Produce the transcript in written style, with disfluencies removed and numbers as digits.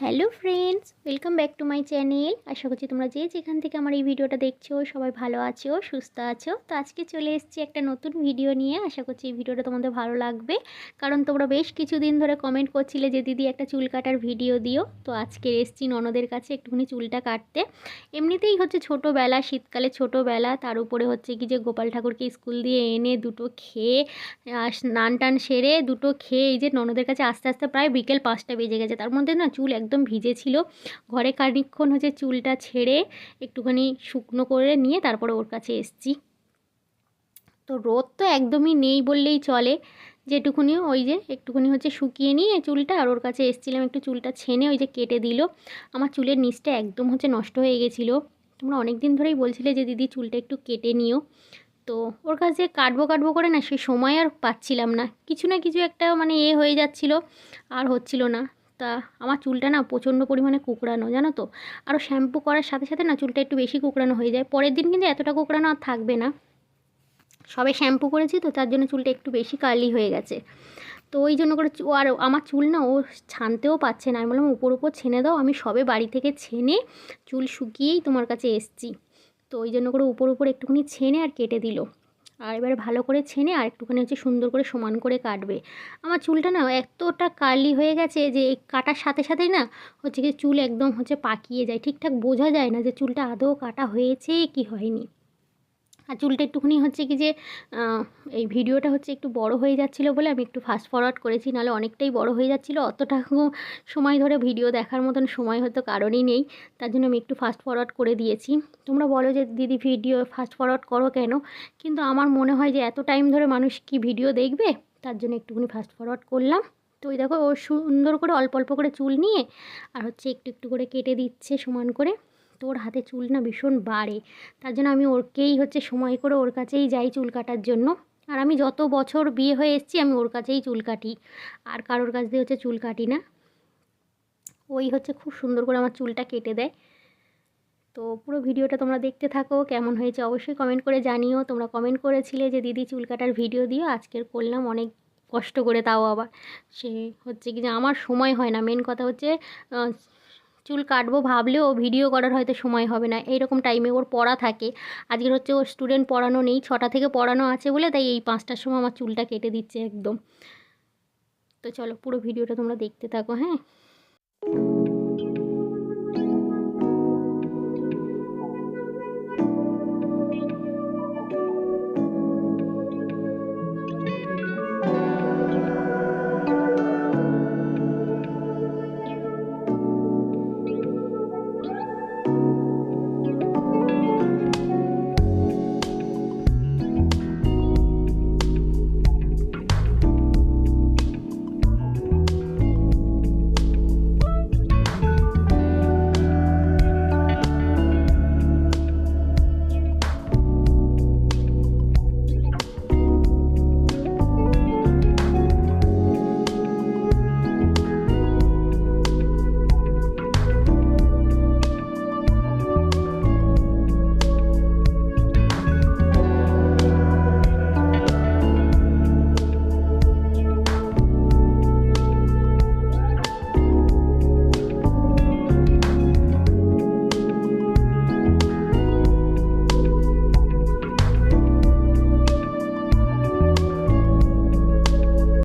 Hello friends, welcome back to my channel. আশা করছি তোমরা যে যেখান থেকে আমার এই ভিডিওটা দেখছো সবাই ভালো আছো, সুস্থ আছো। তো আজকে চলে এসেছি একটা নতুন ভিডিও নিয়ে। আশা করছি এই ভিডিওটা তোমাদের ভালো লাগবে, কারণ তোমরা বেশ কিছুদিন ধরে কমেন্ট করছিলে যে দিদি একটা চুল কাটার ভিডিও দিও। তো আজকে এসেছি ননদের কাছে একটুখানি চুলটা কাটতে। এমনিতেই হচ্ছে ছোটোবেলা, শীতকালে ছোটোবেলা, তার উপরে হচ্ছে কি যে গোপাল ঠাকুরকে স্কুল দিয়ে এনে দুটো খেয়ে স্নান টান সেরে দুটো খেয়ে এই যে ননদের কাছে আস্তে আস্তে প্রায় বিকেল 5টা বেজে গেছে। তার মধ্যে না চুল একদম ভিজে ছিল। ঘরে খানিকক্ষণ হচ্ছে চুলটা ছেড়ে একটুখানি শুকনো করে নিয়ে তারপরে ওর কাছে এসছি। তো রোদ তো একদমই নেই বললেই চলে, যেটুকুনি ওই যে একটুখানি হচ্ছে শুকিয়ে নিয়ে চুলটা আর ওর কাছে এসছিলাম একটু চুলটা ছেনে ওই যে কেটে দিল। আমার চুলের নিচটা একদম হচ্ছে নষ্ট হয়ে গেছিলো। তোমরা অনেক দিন ধরেই বলছিলে যে দিদি চুলটা একটু কেটে নিও। তো ওর কাছে কাটবো কাটবো করে না সে সময় আর পাচ্ছিলাম না, কিছু না কিছু একটা মানে হয়ে যাচ্ছিল, আর হচ্ছিল না। তা আমার চুলটা না প্রচণ্ড পরিমাণে কুঁকড়ানো, জানো তো। আরও শ্যাম্পু করার সাথে সাথে না চুলটা একটু বেশি কুঁকড়ানো হয়ে যায়, পরের দিন কিন্তু এতটা কুঁকড়ানো আর থাকবে না। সবে শ্যাম্পু করেছি তো তার জন্য চুলটা একটু বেশি কার্লি হয়ে গেছে। তো ওই জন্য করে আর আমার চুল না ও ছানতেও পারছে না। আমি বললাম উপর উপর ছেনে দাও, আমি সবে বাড়ি থেকে ছেনে চুল শুকিয়েই তোমার কাছে এসছি। তো ওই জন্য করে উপর উপর একটুখানি ছেনে আর কেটে দিল। আর এবারে ভালো করে ছেনে আর একটুখানি হচ্ছে সুন্দর করে সমান করে কাটবে। আমার চুলটা না এতটা কার্লি হয়ে গেছে যে এই কাটার সাথে সাথেই না হচ্ছে কি চুল একদম হচ্ছে পাকিয়ে যায়, ঠিকঠাক বোঝা যায় না যে চুলটা আদৌ কাটা হয়েছে কি হয়নি। আর চুলটা একটুখানি হচ্ছে কি যে এই ভিডিওটা হচ্ছে একটু বড় হয়ে যাচ্ছিলো বলে আমি একটু ফাস্ট ফরওয়ার্ড করেছি, নাহলে অনেকটাই বড় হয়ে যাচ্ছিলো। অতটা সময় ধরে ভিডিও দেখার মতন সময় হয়তো কারণই নেই, তার জন্য আমি একটু ফাস্ট ফরওয়ার্ড করে দিয়েছি। তোমরা বলো যে দিদি ভিডিও ফাস্ট ফরওয়ার্ড করো কেন, কিন্তু আমার মনে হয় যে এত টাইম ধরে মানুষ কি ভিডিও দেখবে, তার জন্য একটুখানি ফাস্ট ফরওয়ার্ড করলাম। তো ওই দেখো ও সুন্দর করে অল্প অল্প করে চুল নিয়ে আর হচ্ছে একটু একটু করে কেটে দিচ্ছে সমান করে। তো ওর হাতে চুল না ভীষণ বাড়ে, তার জন্য আমি ওরকেই হচ্ছে সময় করে ওর কাছেই যাই চুল কাটার জন্য। আর আমি যত বছর বিয়ে হয়ে এসেছি আমি ওর কাছেই চুল কাটি, আর কারোর কাছ দিয়ে হচ্ছে চুল কাটি না। ওই হচ্ছে খুব সুন্দর করে আমার চুলটা কেটে দেয়। তো পুরো ভিডিওটা তোমরা দেখতে থাকো, কেমন হয়েছে অবশ্যই কমেন্ট করে জানিও। তোমরা কমেন্ট করেছিলে যে দিদি চুল কাটার ভিডিও দিও, আজকের করলাম অনেক কষ্ট করে, তাও আবার সে হচ্ছে কি যে আমার সময় হয় না। মেন কথা হচ্ছে চুল কাটবো ভাবলেও ভিডিও করার হয়তো সময় হবে না, এইরকম টাইমে ওর পড়া থাকে। আজকের হচ্ছে ওর স্টুডেন্ট পড়ানো নেই, 6টা থেকে পড়ানো আছে বলে তাই এই 5টার সময় আমার চুলটা কেটে দিচ্ছে একদম। তো চলো পুরো ভিডিওটা তোমরা দেখতে থাকো, হ্যাঁ।